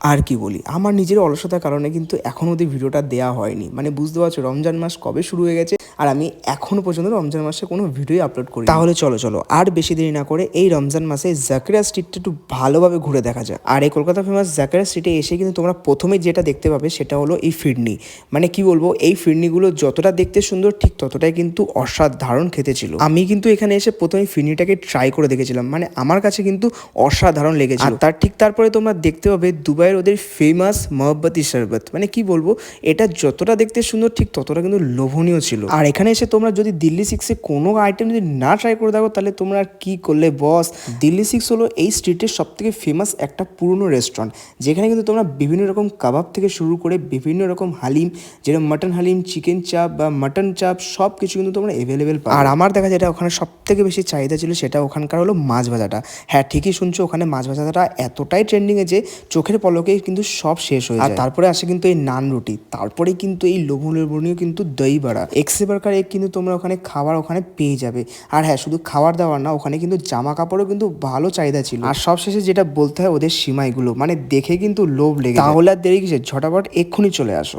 আর কি বলি, আমার নিজের অলসতার কারণে কিন্তু এখনও অবধি ভিডিওটা দেওয়া হয়নি। মানে বুঝতে পারছো রমজান মাস কবে শুরু হয়ে গেছে আর আমি এখনও পর্যন্ত রমজান মাসে কোনো ভিডিওই আপলোড করি। তাহলে চলো আর বেশি দেরি না করে এই রমজান মাসে জাকিরা স্ট্রিটটা একটু ভালোভাবে ঘুরে দেখা যায়। আর এই কলকাতা ফেমাস জাকিরা স্ট্রিটে এসে কিন্তু তোমরা প্রথমে যেটা দেখতে পাবে সেটা হলো এই ফিরনি। মানে কি বলবো, এই ফিরনিগুলো যতটা দেখতে সুন্দর ঠিক ততটাই কিন্তু অসাধারণ খেতে ছিল। আমি কিন্তু এখানে এসে প্রথমে ফিরনিটাকে ট্রাই করে দেখেছিলাম, মানে আমার কাছে কিন্তু অসাধারণ লেগেছিল। আর তারপরে তোমরা দেখতে পাবে দুবাইয়ের ওদের ফেমাস মহব্বতি শরবত। মানে কি বলবো, এটা যতটা দেখতে সুন্দর ঠিক ততটা কিন্তু লোভনীয় ছিল। আর এখানে এসে তোমরা যদি দিল্লি সিক্সে কোনো আইটেম যদি না ট্রাই করে দেখো তাহলে তোমরা আর কি করলে বস। দিল্লি সিক্স হলো এই স্ট্রিটের সব থেকে ফেমাস একটা পুরনো রেস্টুরেন্ট, যেখানে কিন্তু তোমরা বিভিন্ন রকম কাবাব থেকে শুরু করে বিভিন্ন রকম হালিম, যেরকম মাটন হালিম, চিকেন চাপ বা মাটন চাপ সব কিছু কিন্তু তোমরা অ্যাভেলেবেল পাবে। আর আমার দেখা যেটা ওখানে সব থেকে বেশি চাহিদা ছিল সেটা ওখানকার হলো মাছ ভাজাটা। হ্যাঁ ঠিকই শুনছো, ওখানে মাছ ভাজাটা এতটাই ট্রেন্ডিংয়ে যে চোখের পলকে কিন্তু সব শেষ হয়ে যায়। আর তারপরে আসে কিন্তু এই নান রুটি, তারপরে কিন্তু এই লোভনীয় কিন্তু দই বড়া, এক্সে বার্গার এক কিন্তু তোমরা ওখানে খাবার ওখানে পেয়ে যাবে। আর হ্যাঁ শুধু খাবার দাবার না, ওখানে কিন্তু জামা কাপড়ও কিন্তু ভালো চাহিদা ছিল। আর সবশেষে যেটা বলতে হয় ওদের সিমাইগুলো, মানে দেখে কিন্তু লোভ লেগে যায়। তাহলে আর দেরি কিসের, ঝটাপট এক্ষুনি চলে আসো।